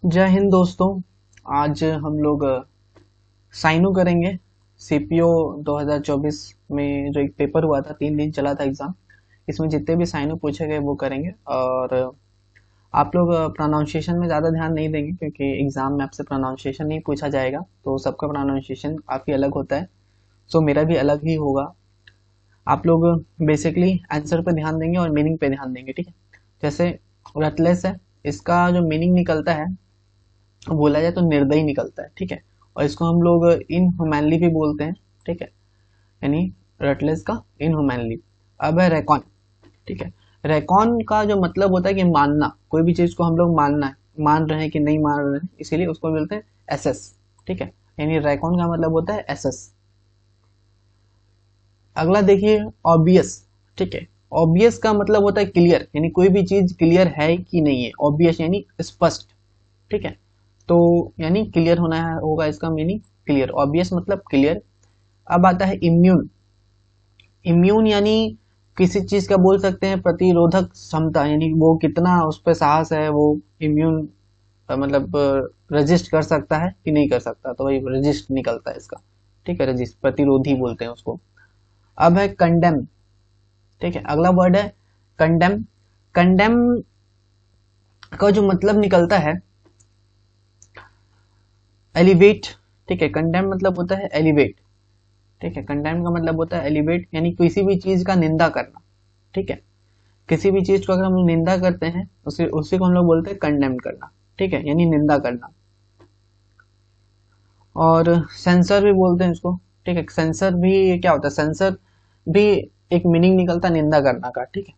जय हिंद दोस्तों। आज हम लोग साइनो करेंगे। सीपीओ 2024 में जो एक पेपर हुआ था, 3 दिन चला था एग्ज़ाम। इसमें जितने भी साइनो पूछे गए वो करेंगे। और आप लोग प्रोनाउंसिएशन में ज़्यादा ध्यान नहीं देंगे क्योंकि एग्ज़ाम में आपसे प्रोनाउंसिएशन नहीं पूछा जाएगा, तो सबका प्रोनाउंसिएशन काफ़ी अलग होता है। सो मेरा भी अलग ही होगा। आप लोग बेसिकली आंसर पे ध्यान देंगे और मीनिंग पे ध्यान देंगे, ठीक है। जैसे रटलेस है, इसका जो मीनिंग निकलता है बोला जाए तो निर्दयी निकलता है, ठीक है। और इसको हम लोग इनह्यूमैनली भी बोलते हैं, ठीक है। यानी रटलेस का इनह्यूमैनली। अब है रेकॉन, ठीक है। रेकॉन का जो मतलब होता है कि मानना, कोई भी चीज़ को हम लोग मानना है, मान रहे हैं कि नहीं मान रहे हैं, इसीलिए उसको बोलते हैं एसएस, ठीक है। यानी रेकॉन का मतलब होता है एसएस। अगला देखिए ऑब्वियस, ठीक है। ऑब्वियस का मतलब होता है क्लियर, यानी कोई भी चीज़ क्लियर है कि नहीं है। ऑब्वियस यानी स्पष्ट, ठीक है। तो यानी क्लियर होना है, होगा इसका मीनिंग क्लियर। ऑब्वियस मतलब क्लियर। अब आता है इम्यून। इम्यून यानी किसी चीज का बोल सकते हैं प्रतिरोधक क्षमता, यानी वो कितना उस पर साहस है, वो इम्यून मतलब रजिस्ट कर सकता है कि नहीं कर सकता, तो वही रजिस्ट निकलता है इसका, ठीक है। रजिस्ट प्रतिरोधी बोलते हैं उसको। अब है कंडेम, ठीक है। अगला वर्ड है कंडेम। कंडेम का जो मतलब निकलता है एलिवेट, ठीक है। कंडेम मतलब होता है एलिवेट, ठीक है। कंडेम का मतलब होता है एलिवेट, यानी किसी भी चीज का निंदा करना, ठीक है। किसी भी चीज को अगर हम लोग निंदा करते हैं उसी उसी को हम लोग बोलते हैं कंडेम करना, ठीक है। यानी निंदा करना। और सेंसर भी बोलते हैं इसको, ठीक है। सेंसर भी क्या होता है, सेंसर भी एक मीनिंग निकलता है निंदा करना का, ठीक है।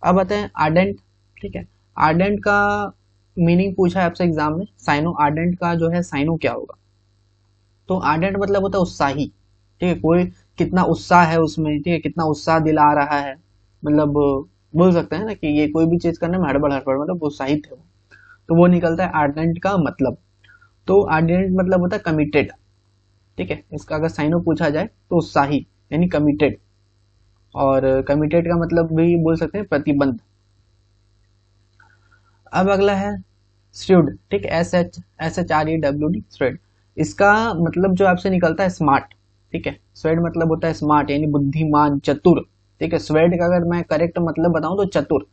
अब आते हैं आर्डेंट, ठीक है। आर्डेंट का मीनिंग पूछा है आपसे एग्जाम में, साइनो आर्डेंट का जो है साइनो क्या होगा। तो आर्डेंट मतलब होता है उत्साही, ठीक है। कोई कितना उत्साह है उसमें, ठीक है, कितना उत्साह दिला रहा है, मतलब बोल सकते हैं ना कि ये कोई भी चीज करने में हड़बड़ हड़बड़, मतलब उत्साहित है वो। तो वो निकलता है आर्डेंट का मतलब। तो आर्डेंट मतलब होता है कमिटेड, ठीक है। इसका अगर साइनो पूछा जाए तो उत्साही यानी कमिटेड। और कमिटेड का मतलब भी बोल सकते हैं प्रतिबंध। अब अगला है श्रूड, ठीक है। SHREWD shrewd. इसका मतलब जो आपसे निकलता है स्मार्ट, ठीक है। स्वेड मतलब होता है स्मार्ट यानी बुद्धिमान चतुर, ठीक है। स्वेड का अगर मैं करेक्ट मतलब बताऊं तो चतुर।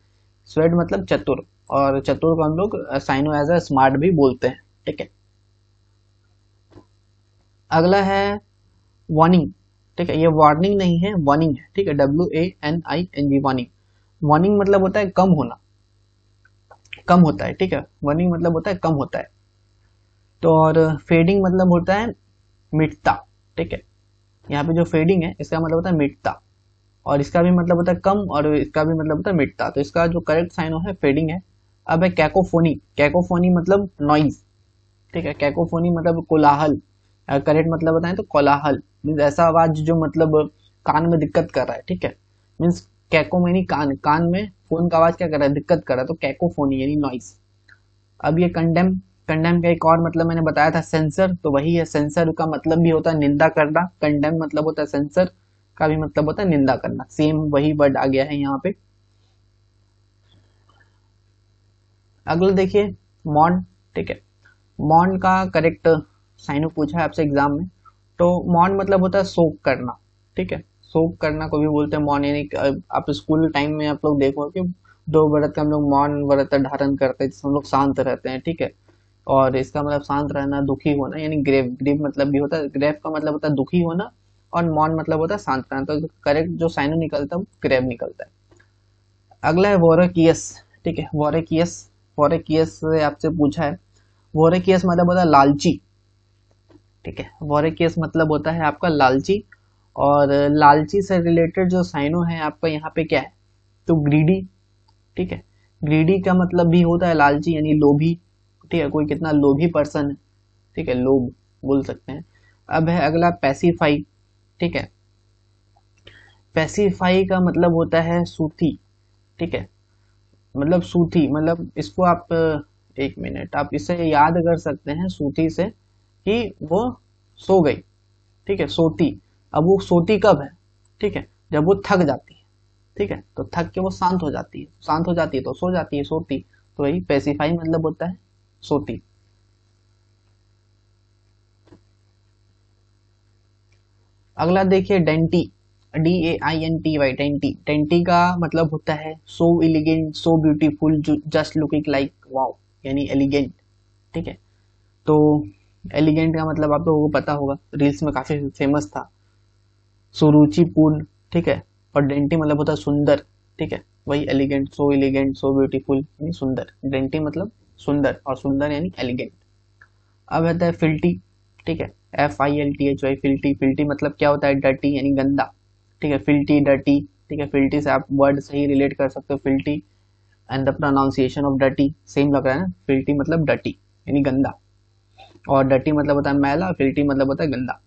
स्वेड मतलब चतुर, और चतुर को हम लोग साइनो एज अ स्मार्ट भी बोलते हैं, ठीक है। अगला है वार्निंग, ठीक है। ये वार्निंग नहीं है, वार्निंग है, ठीक है। WANING warning. वार्निंग मतलब होता है कम होना, कम होता है, ठीक है। वार्निंग मतलब होता है कम होता है। तो और फेडिंग मतलब होता है मिटता, ठीक है। यहाँ पे जो फेडिंग है इसका मतलब होता है मिटता, और इसका भी मतलब होता है कम, और इसका भी मतलब होता है मिटता। तो इसका जो करेक्ट साइनो है फेडिंग है। अब है कैकोफोनी। कैकोफोनी मतलब नॉइज, ठीक है। कैकोफोनी मतलब कोलाहल। करेक्ट मतलब बताएं तो कोलाहल मीन्स ऐसा आवाज जो मतलब कान में दिक्कत कर रहा है, ठीक है। मीन्स कैको में नहीं, कान कान में फोन का आवाज क्या कर रहा है, दिक्कत कर रहा है, तो कैकोफोनी यानी नॉइज। अब ये कंडेम। कंडेम का एक और मतलब मैंने बताया था सेंसर, तो वही है। सेंसर का मतलब भी होता है निंदा करना, कंडेम मतलब होता है सेंसर का भी मतलब होता है निंदा करना, सेम वही वर्ड आ गया है यहाँ पे। अगला देखिए मॉन, ठीक है। मॉन का करेक्ट साइनो पूछा है आपसे एग्जाम में। तो मॉन मतलब होता है सोक करना, ठीक है। सोक करना को भी बोलते हैं मौन, यानी कि आप स्कूल टाइम में आप लोग देखो कि 2 व्रत का हम लोग मौन व्रत धारण करते हैं, जिसमें हम लोग शांत रहते हैं, ठीक है। और इसका मतलब शांत रहना, दुखी होना, यानी ग्रेव। ग्रीव मतलब भी होता है, ग्रेव का मतलब होता है दुखी होना, और मौन मतलब होता है शांत रहना। तो करेक्ट जो साइनो निकलता है वो ग्रेव निकलता है। अगला है वोरेकियस, ठीक है। वोरेकियस, वोरेकियस से आपसे पूछा है। वोरेकियस मतलब होता है लालची, ठीक है। वोरेकियस मतलब होता है आपका लालची। और लालची से रिलेटेड जो साइनो है आपका यहाँ पे क्या है, तो ग्रीडी, ठीक है। ग्रीडी का मतलब भी होता है लालची यानी लोभी, ठीक है। कोई कितना लोभी पर्सन है, ठीक है, लोभ बोल सकते हैं। अब है अगला पैसिफाई, ठीक है। पैसिफाई का मतलब होता है सूथी, ठीक है। मतलब सूथी मतलब इसको आप 1 मिनट आप इसे याद कर सकते हैं सूथी से कि वो सो गई, ठीक है, सोती। अब वो सोती कब है, ठीक है, जब वो थक जाती है, ठीक है। तो थक के वो शांत हो जाती है, शांत हो जाती है तो सो जाती है, सोती। तो वही पैसिफाई मतलब होता है सोती। अगला देखिए डेंटी, DAINTY, डेंटी। डेंटी का मतलब होता है so elegant, so beautiful, just looking like wow, यानी एलिगेंट। ठीक है, तो एलिगेंट का मतलब आप लोगों को पता होगा, रील्स में काफी फेमस था, सुरुचिपूर्ण। ठीक है, और डेंटी मतलब होता है सुंदर। ठीक है, वही elegant, so elegant, so beautiful यानी सुंदर। डेंटी मतलब सुंदर, और सुंदर यानी एलिगेंट। अब आता है फिल्टी। ठीक है, FILTHY, फिल्टी। फिल्टी मतलब क्या होता है, डर्टी यानी गंदा। ठीक है, फिल्टी, डर्टी। ठीक है, फिल्टी से आप वर्ड सही रिलेट कर सकते हो, filthy and the pronunciation of dirty same लग रहा है ना। फिल्टी मतलब डर्टी यानी गंदा, और डर्टी मतलब होता है मैला, फिल्टी मतलब होता है गंदा।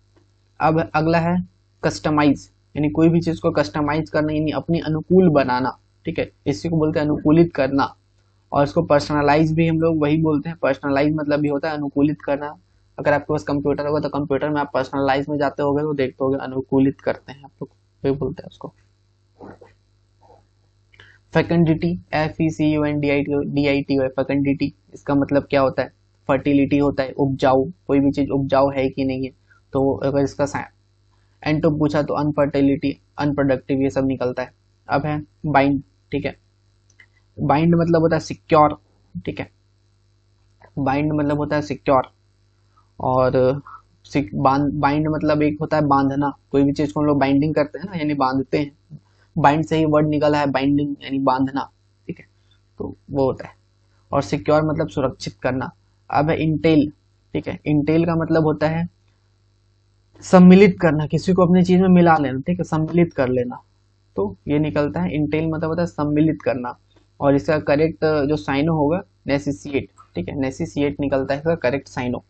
अब अगला है कस्टमाइज, यानी कोई भी चीज को कस्टमाइज करना यानी अपने अनुकूल बनाना। ठीक है, इसी को बोलते हैं अनुकूलित करना। और इसको पर्सनलाइज भी हम लोग वही बोलते हैं, पर्सनलाइज मतलब भी होता है अनुकूलित करना। अगर आपके पास कंप्यूटर होगा तो कंप्यूटर में आप पर्सनलाइज में जाते होगे तो देखते होगे अनुकूलित करते हैं आप लोग, वही बोलते हैं उसको। फैकेंडिटी, FECUNDITY, फैकेंडिटी, इसका मतलब क्या होता है, फर्टिलिटी होता है, उपजाऊ, कोई भी चीज उपजाऊ है कि नहीं है। तो अगर इसका एंड तो पूछा तो अनफर्टिलिटी, अनप्रोडक्टिव, ये सब निकलता है। अब है बाइंड। ठीक है, बाइंड मतलब होता है सिक्योर। ठीक है, बाइंड मतलब होता है सिक्योर। और बाइंड मतलब एक होता है बांधना, कोई भी चीज को हम लोग बाइंडिंग करते हैं ना, यानी बांधते हैं। बाइंड से ही वर्ड निकला है बाइंडिंग, यानी बांधना। ठीक है, तो वो होता है। और सिक्योर मतलब सुरक्षित करना। अब है इंटेल। ठीक है, इंटेल का मतलब होता है सम्मिलित करना, किसी को अपनी चीज में मिला लेना। ठीक है, सम्मिलित कर लेना, तो ये निकलता है इंटेल मतलब होता है सम्मिलित करना। और इसका करेक्ट जो साइनो होगा नेसेसिएट। ठीक है, नेसेसिएट निकलता है इसका करेक्ट साइनो।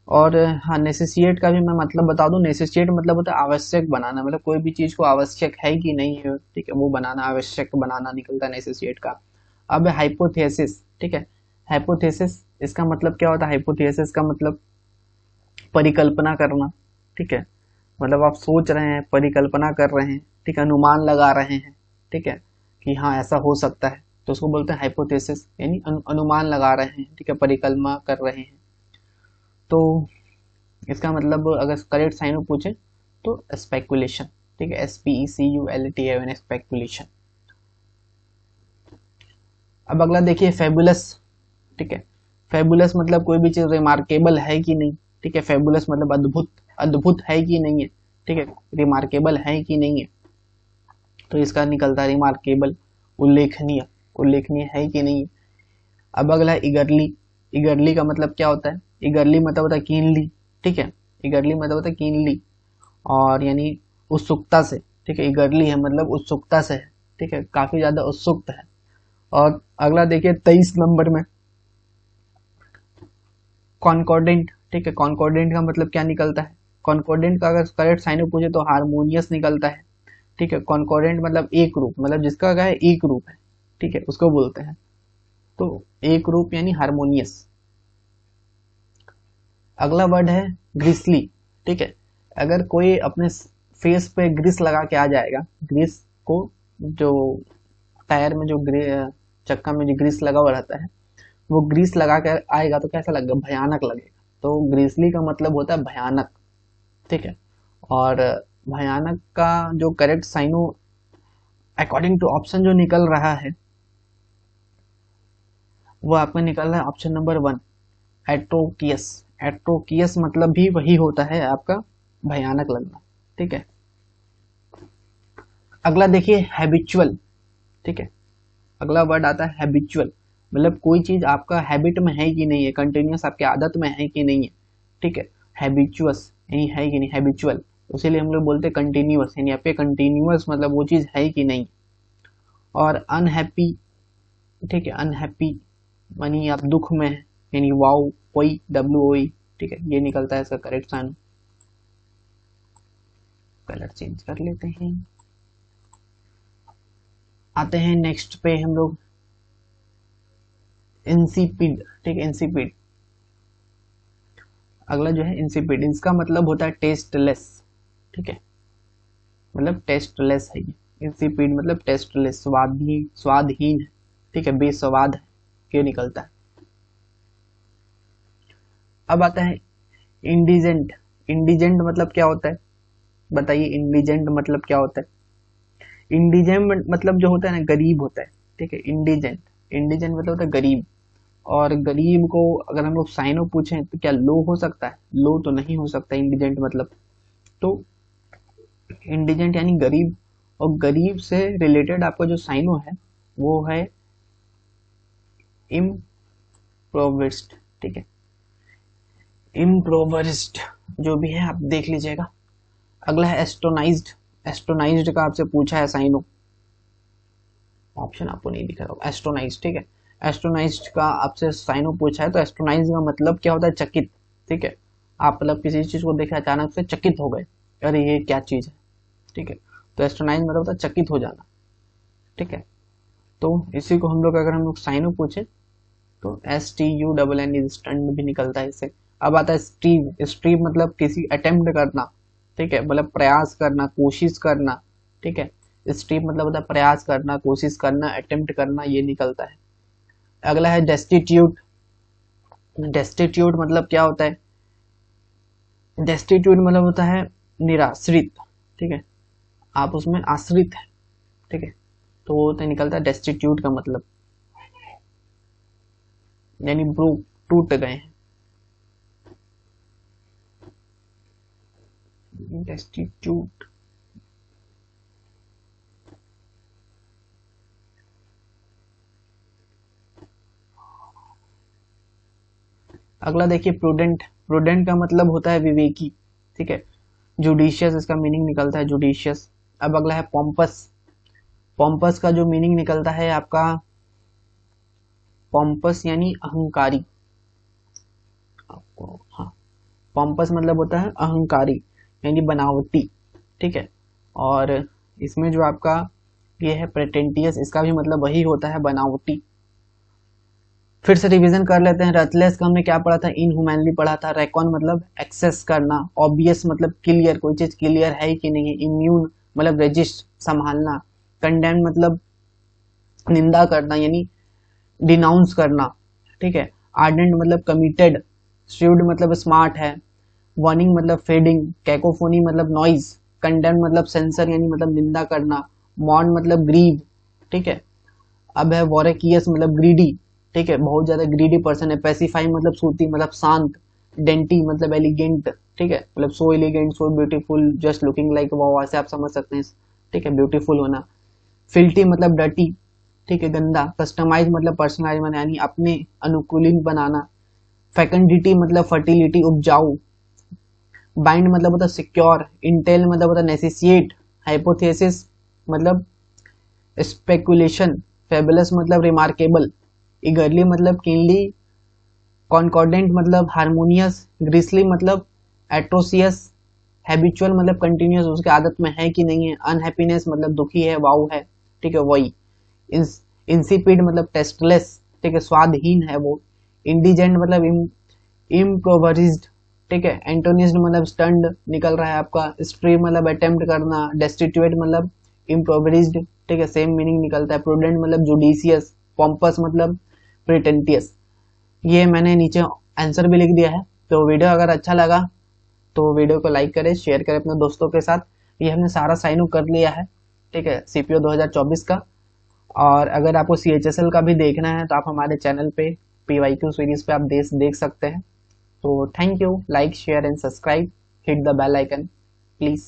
और हाँ, नेसेसिएट का भी मैं मतलब बता दूं, नेसेसिएट मतलब होता है आवश्यक बनाना, मतलब कोई भी चीज को आवश्यक है कि नहीं है, ठीक है, वो बनाना, आवश्यक बनाना निकलता है नेसेसिएट का। अब हाइपोथेसिस। ठीक है, हाइपोथेसिस, इसका मतलब क्या होता है, हाइपोथेसिस का मतलब परिकल्पना करना। ठीक है, मतलब आप सोच रहे हैं, परिकल्पना कर रहे हैं, ठीक है, अनुमान लगा रहे हैं। ठीक है, कि हाँ ऐसा हो सकता है, तो उसको बोलते हैं हाइपोथेसिस, यानी अनुमान लगा रहे हैं। ठीक है, परिकल्पना कर रहे हैं। तो इसका मतलब अगर करेक्ट साइन में पूछे तो स्पेकुलेशन। ठीक है, SPECULATION, स्पेकुलेशन। अब अगला देखिए फेबुलस। ठीक है, फेबुलस मतलब कोई भी चीज रिमार्केबल है कि नहीं। ठीक है, फेबुलस मतलब अद्भुत, अद्भुत है कि नहीं है। ठीक है, रिमार्केबल है कि नहीं है, तो इसका निकलता है रिमार्केबल, उल्लेखनीय, उल्लेखनीय है कि नहीं है। अब अगला है इगरली। इगरली का मतलब क्या होता है, इगरली मतलब होता है कीनली। ठीक है, इगरली मतलब होता है कीनली, और यानी उत्सुकता से। ठीक है, इगरली है मतलब उत्सुकता से है। ठीक है, काफी ज्यादा उत्सुक है। और अगला देखिए 23 नंबर में कॉन्कॉर्डेंट। ठीक है, कॉन्कॉर्डेंट का मतलब क्या निकलता है, कॉन्कॉर्डेंट का अगर करेक्ट साइन पूछे तो हारमोनियस निकलता है। ठीक है, कॉन्कॉर्डेंट मतलब एक रूप, मतलब जिसका क्या है एक रूप है। ठीक है, उसको बोलते हैं, तो एक रूप यानी हारमोनियस। अगला वर्ड है ग्रिसली। ठीक है, अगर कोई अपने फेस पे ग्रीस लगा के आ जाएगा, ग्रीस को, जो टायर में जो चक्का में जो ग्रीस लगा हुआ रहता है, वो ग्रीस लगा कर आएगा तो कैसा लगेगा, भयानक लगेगा। तो ग्रीसली का मतलब होता है भयानक। ठीक है, और भयानक का जो करेक्ट साइनो अकॉर्डिंग टू ऑप्शन जो निकल रहा है, वो आपका निकल रहा है ऑप्शन नंबर 1, एट्रोकियस। एट्रोकियस मतलब भी वही होता है आपका भयानक लगना। ठीक है, अगला देखिए हैबिचुअल। ठीक है, अगला वर्ड आता है हैबिचुअल, मतलब कोई चीज आपका हैबिट में है कि नहीं है, कंटिन्यूस आपकी आदत में है कि नहीं है। ठीक है, हैबिचुअस यानी है कि नहीं, हैबिचुअल, उसीलिए हम लोग बोलते हैं कंटिन्यूअस, यानी आपके कंटिन्यूअस मतलब वो चीज है कि नहीं। और अनहैप्पी। ठीक है, अनहैप्पी मानी आप दुख में है, यानी वाओ, कोई WOE। ठीक है, ये निकलता है इसका करेक्ट साइन। कलर चेंज कर लेते हैं। आते हैं नेक्स्ट पे हम लोग, इंसिपिड। ठीक है, इंसिपिड, अगला जो है इंसिपिड, इसका मतलब होता है टेस्टलेस। ठीक है, मतलब टेस्टलेस है ये। इंसिपिड मतलब टेस्टलेस, स्वादहीन, स्वादहीन है। ठीक है, बेस्वाद है, ये निकलता है। अब आता है इंडिजेंट। इंडिजेंट मतलब क्या होता है, बताइए इंडिजेंट मतलब क्या होता है। इंडिजेंट मतलब जो होता है ना, गरीब होता है, ठीक है। इंडिजेंट, इंडिजेंट मतलब होता है गरीब। और गरीब को अगर हम लोग साइनो पूछें तो क्या लो हो सकता है, लो तो नहीं हो सकता इंडिजेंट मतलब। तो इंडिजेंट यानी गरीब, और गरीब से रिलेटेड आपका जो साइनो है वो है इम्प्रोविस्ड, ठीक है। इम्प्रोविस्ड जो भी है आप देख लीजिएगा। अगला है एस्टोनाइज्ड। एस्टोनाइज्ड का आपसे पूछा है साइनो, ऑप्शन आपको नहीं दिख रहा होगा, एस्ट्रोनाइज, ठीक है। एस्ट्रोनाइज का आपसे साइनो पूछा है, तो एस्ट्रोनाइज का मतलब क्या होता है, चकित, ठीक है। आप मतलब किसी चीज को देखे अचानक से चकित हो गए, अरे ये क्या चीज है, ठीक है। तो एस्ट्रोनाइज मतलब होता है चकित हो जाना, ठीक है। तो इसी को हम लोग अगर हम लोग साइनो पूछे तो STUNN स्टंट भी निकलता है इससे। अब आता है स्ट्रीव। स्ट्रीव मतलब किसी अटेम्प्ट करना, ठीक है, मतलब प्रयास करना, कोशिश करना, ठीक है। स्ट्रीव मतलब होता है प्रयास करना, कोशिश करना, अटेम्प्ट करना, ये निकलता है। अगला है डेस्टिट्यूट। डेस्टिट्यूट मतलब क्या होता है, डेस्टिट्यूट मतलब होता है निराश्रित, ठीक है, आप उसमें आश्रित है, ठीक है। तो वो होता है, निकलता है डेस्टिट्यूट का मतलब, यानी ब्रोक, टूट गए हैं, डेस्टिट्यूट। अगला देखिए प्रूडेंट। प्रूडेंट का मतलब होता है विवेकी, ठीक है। जुडिशियस इसका मीनिंग निकलता है जुडिशियस। अब अगला है पॉम्पस। पॉम्पस का जो मीनिंग निकलता है आपका, पॉम्पस यानी अहंकारी, आपको हाँ, पॉम्पस मतलब होता है अहंकारी यानी बनावटी, ठीक है। और इसमें जो आपका ये है प्रेटेंटियस, इसका भी मतलब वही होता है बनावटी। फिर से रिवीजन कर लेते हैं। रथलेस का हमने क्या पढ़ा था, इनह्यूमैनली पढ़ा था। रेकॉन मतलब एक्सेस करना। ऑब्वियस मतलब क्लियर, कोई चीज क्लियर है कि नहीं है। इम्यून मतलब रेजिस्ट, संभालना। कंडेम मतलब निंदा करना यानी डिनाउंस करना, ठीक है। आर्डेंट मतलब कमिटेड। श्यूड मतलब स्मार्ट है। वार्निंग मतलब फेडिंग। कैकोफोनी मतलब नॉइज। कंडेम मतलब सेंसर यानी मतलब निंदा करना। मॉर्न मतलब ग्रीव, ठीक है। अब है वॉरेकियस मतलब ग्रीडी, ठीक है, बहुत ज्यादा ग्रीडी पर्सन है। पेसिफाई मतलब सूती मतलब शांत। डेंटी मतलब एलिगेंट, ठीक है, मतलब so elegant, so beautiful, just looking like wow, ऐसे आप समझ सकते हैं, ठीक है, ब्यूटीफुल होना। फिल्टी मतलब डर्टी, ठीक है, गंदा। कस्टमाइज मतलब पर्सनलाइज बनाना यानी अपने अनुकूलित बनाना। फैकेंडिटी मतलब फर्टिलिटी, उपजाऊ। बाइंड मतलब होता है सिक्योर। इंटेल मतलब होता है नेसेसिएट। हाइपोथेसिस मतलब स्पेकुलेशन। फेबुलस मतलब रिमार्केबल। इगरली मतलब कीनली। कॉन्कॉर्डेंट मतलब हारमोनियस। ग्रिसली मतलब एट्रोसियस। हैबिचुअल मतलब कंटिन्यूस, उसके आदत में है कि नहीं है। अनहैप्पीनेस मतलब दुखी है, वाउ है, ठीक है, वही। इंसिपिड मतलब टेस्टलेस, ठीक है, स्वादहीन है वो। इंडिजेंट मतलब इम्प्रोवरिज्ड, ठीक है। एंटोनिस्ट मतलब स्टंड निकल रहा है आपका। स्ट्रीव मतलब अटेम्प्ट करना। डेस्टिट्यूट मतलब इम्प्रोवरिज्ड, ठीक है, सेम मीनिंग निकलता है। प्रूडेंट मतलब जुडिशियस। पॉम्पस मतलब प्रिटेंटियस। ये मैंने नीचे आंसर भी लिख दिया है। तो वीडियो अगर अच्छा लगा तो वीडियो को लाइक करें, शेयर करें अपने दोस्तों के साथ। ये हमने सारा साइन अप कर लिया है, ठीक है, सीपीओ 2024 का। और अगर आपको CHSL का भी देखना है तो आप हमारे चैनल पे PYQ सीरीज पे आप देख सकते हैं। तो thank you, like share and subscribe, hit the bell icon please.